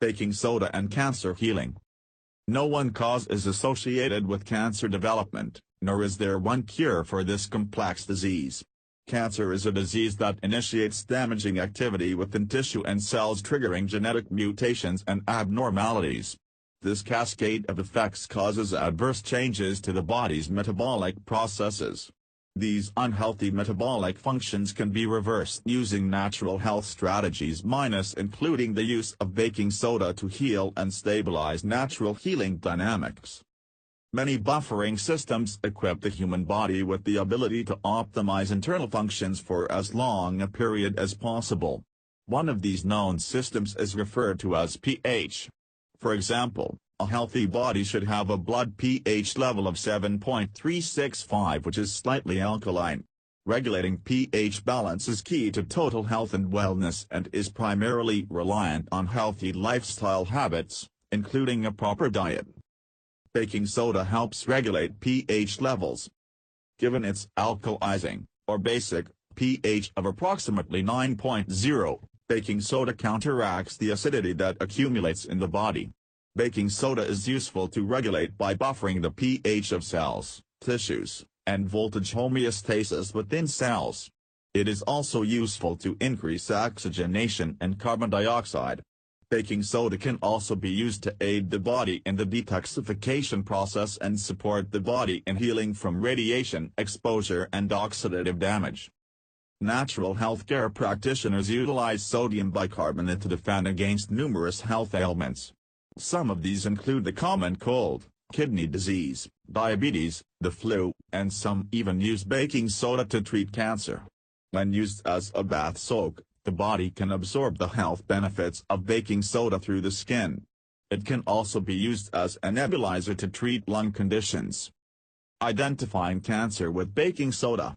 Baking soda and cancer healing. No one cause is associated with cancer development, nor is there one cure for this complex disease. Cancer is a disease that initiates damaging activity within tissue and cells, triggering genetic mutations and abnormalities. This cascade of effects causes adverse changes to the body's metabolic processes. These unhealthy metabolic functions can be reversed using natural health strategies, including the use of baking soda to heal and stabilize natural healing dynamics. Many buffering systems equip the human body with the ability to optimize internal functions for as long a period as possible. One of these known systems is referred to as pH. For example, a healthy body should have a blood pH level of 7.365, which is slightly alkaline. Regulating pH balance is key to total health and wellness and is primarily reliant on healthy lifestyle habits, including a proper diet. Baking soda helps regulate pH levels. Given its alkalizing, or basic, pH of approximately 9.0, baking soda counteracts the acidity that accumulates in the body. Baking soda is useful to regulate by buffering the pH of cells, tissues, and voltage homeostasis within cells. It is also useful to increase oxygenation and carbon dioxide. Baking soda can also be used to aid the body in the detoxification process and support the body in healing from radiation exposure and oxidative damage. Natural healthcare practitioners utilize sodium bicarbonate to defend against numerous health ailments. Some of these include the common cold, kidney disease, diabetes, the flu, and some even use baking soda to treat cancer. When used as a bath soak, the body can absorb the health benefits of baking soda through the skin. It can also be used as a nebulizer to treat lung conditions. Identifying cancer with baking soda.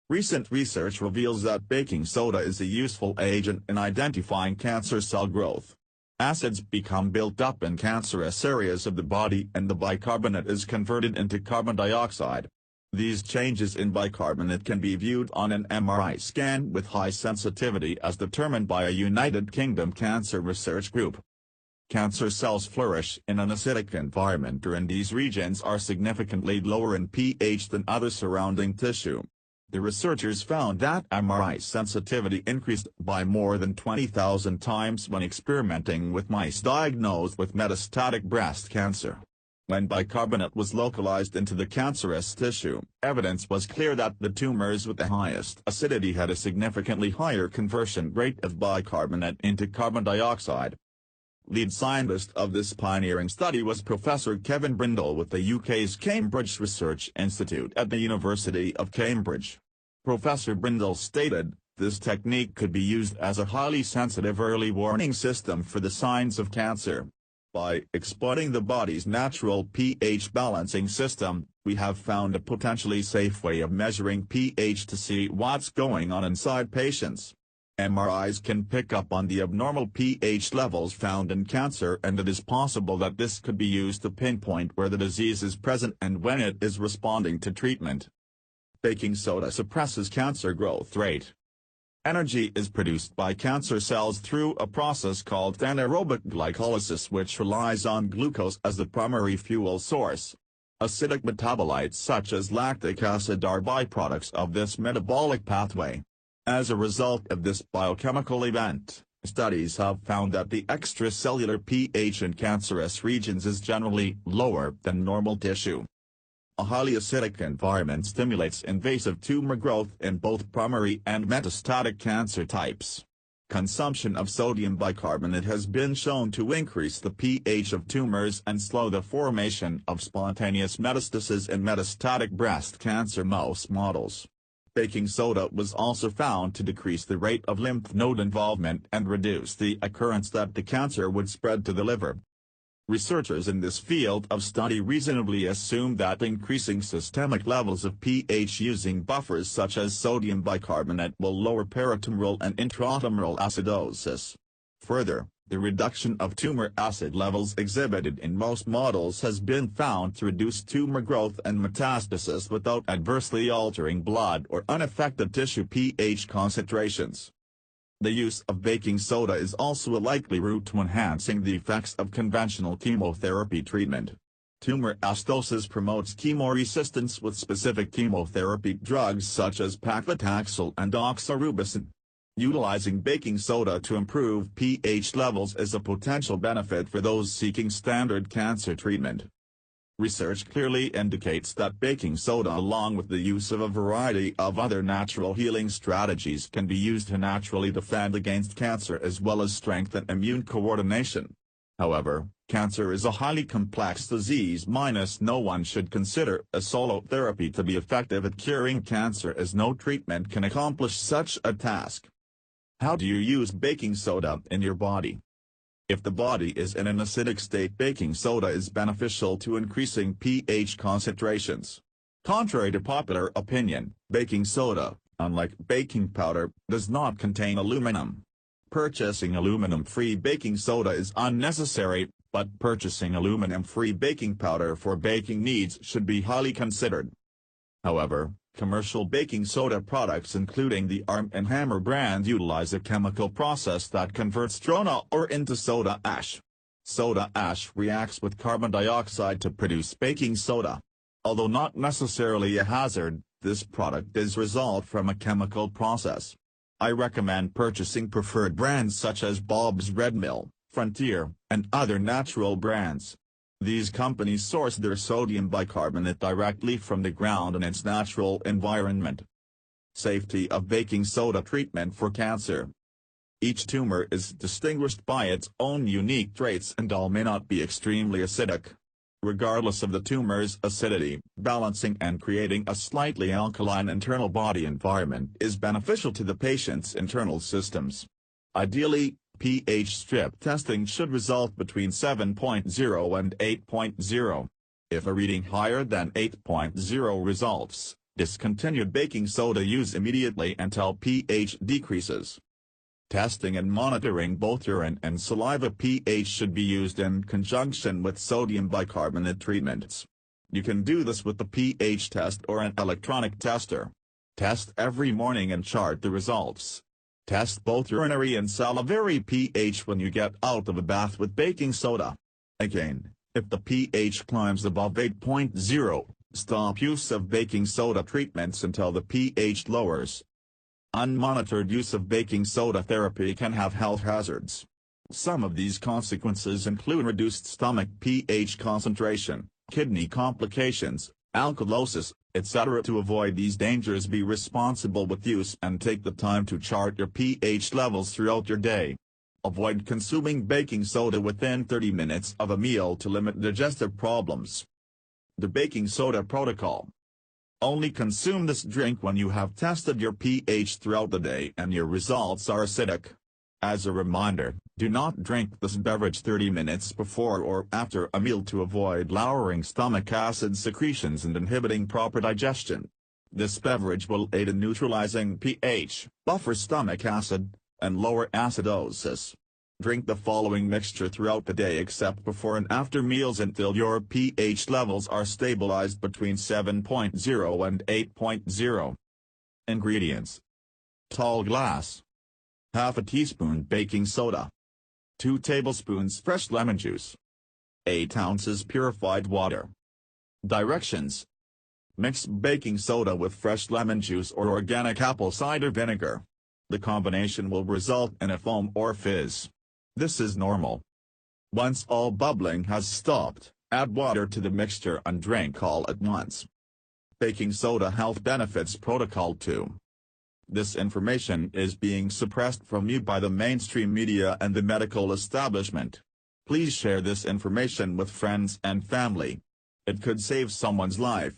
Recent research reveals that baking soda is a useful agent in identifying cancer cell growth. Acids become built up in cancerous areas of the body and the bicarbonate is converted into carbon dioxide. These changes in bicarbonate can be viewed on an MRI scan with high sensitivity as determined by a United Kingdom cancer research group. Cancer cells flourish in an acidic environment, and these regions are significantly lower in pH than other surrounding tissue. The researchers found that MRI sensitivity increased by more than 20,000 times when experimenting with mice diagnosed with metastatic breast cancer. When bicarbonate was localized into the cancerous tissue, evidence was clear that the tumors with the highest acidity had a significantly higher conversion rate of bicarbonate into carbon dioxide. Lead scientist of this pioneering study was Professor Kevin Brindle with the UK's Cambridge Research Institute at the University of Cambridge. Professor Brindle stated, "This technique could be used as a highly sensitive early warning system for the signs of cancer. By exploiting the body's natural pH balancing system, we have found a potentially safe way of measuring pH to see what's going on inside patients." MRIs can pick up on the abnormal pH levels found in cancer, and it is possible that this could be used to pinpoint where the disease is present and when it is responding to treatment. Baking soda suppresses cancer growth rate. Energy is produced by cancer cells through a process called anaerobic glycolysis, which relies on glucose as the primary fuel source. Acidic metabolites such as lactic acid are byproducts of this metabolic pathway. As a result of this biochemical event, studies have found that the extracellular pH in cancerous regions is generally lower than normal tissue. A highly acidic environment stimulates invasive tumor growth in both primary and metastatic cancer types. Consumption of sodium bicarbonate has been shown to increase the pH of tumors and slow the formation of spontaneous metastases in metastatic breast cancer mouse models. Baking soda was also found to decrease the rate of lymph node involvement and reduce the occurrence that the cancer would spread to the liver. Researchers in this field of study reasonably assume that increasing systemic levels of pH using buffers such as sodium bicarbonate will lower peritumoral and intratumoral acidosis. Further, the reduction of tumor acid levels exhibited in most models has been found to reduce tumor growth and metastasis without adversely altering blood or unaffected tissue pH concentrations. The use of baking soda is also a likely route to enhancing the effects of conventional chemotherapy treatment. Tumor acidosis promotes chemoresistance with specific chemotherapy drugs such as paclitaxel and doxorubicin. Utilizing baking soda to improve pH levels is a potential benefit for those seeking standard cancer treatment. Research clearly indicates that baking soda along with the use of a variety of other natural healing strategies can be used to naturally defend against cancer as well as strengthen immune coordination. However, cancer is a highly complex disease. No one should consider a solo therapy to be effective at curing cancer as no treatment can accomplish such a task. How do you use baking soda in your body? If the body is in an acidic state, baking soda is beneficial to increasing pH concentrations. Contrary to popular opinion, baking soda, unlike baking powder, does not contain aluminum. Purchasing aluminum-free baking soda is unnecessary, but purchasing aluminum-free baking powder for baking needs should be highly considered. However, commercial baking soda products including the Arm & Hammer brand utilize a chemical process that converts trona ore into soda ash. Soda ash reacts with carbon dioxide to produce baking soda. Although not necessarily a hazard, this product is resolved from a chemical process. I recommend purchasing preferred brands such as Bob's Red Mill, Frontier, and other natural brands. These companies source their sodium bicarbonate directly from the ground in its natural environment. Safety of baking soda treatment for cancer. Each tumor is distinguished by its own unique traits and all may not be extremely acidic. Regardless of the tumor's acidity, balancing and creating a slightly alkaline internal body environment is beneficial to the patient's internal systems. Ideally, pH strip testing should result between 7.0 and 8.0. If a reading higher than 8.0 results, discontinue baking soda use immediately until pH decreases. Testing and monitoring both urine and saliva pH should be used in conjunction with sodium bicarbonate treatments. You can do this with the pH test or an electronic tester. Test every morning and chart the results. Test both urinary and salivary pH when you get out of a bath with baking soda. Again, if the pH climbs above 8.0, stop use of baking soda treatments until the pH lowers. Unmonitored use of baking soda therapy can have health hazards. Some of these consequences include reduced stomach pH concentration, kidney complications, alkalosis, etc. To avoid these dangers, be responsible with use and take the time to chart your pH levels throughout your day. Avoid consuming baking soda within 30 minutes of a meal to limit digestive problems. The baking soda protocol. Only consume this drink when you have tested your pH throughout the day and your results are acidic. As a reminder, do not drink this beverage 30 minutes before or after a meal to avoid lowering stomach acid secretions and inhibiting proper digestion. This beverage will aid in neutralizing pH, buffer stomach acid, and lower acidosis. Drink the following mixture throughout the day except before and after meals until your pH levels are stabilized between 7.0 and 8.0. Ingredients. Tall glass. Half a teaspoon baking soda. 2 tablespoons fresh lemon juice. 8 ounces purified water. Directions. Mix baking soda with fresh lemon juice or organic apple cider vinegar. The combination will result in a foam or fizz. This is normal. Once all bubbling has stopped, add water to the mixture and drink all at once. Baking soda health benefits protocol 2. This information is being suppressed from you by the mainstream media and the medical establishment. Please share this information with friends and family. It could save someone's life.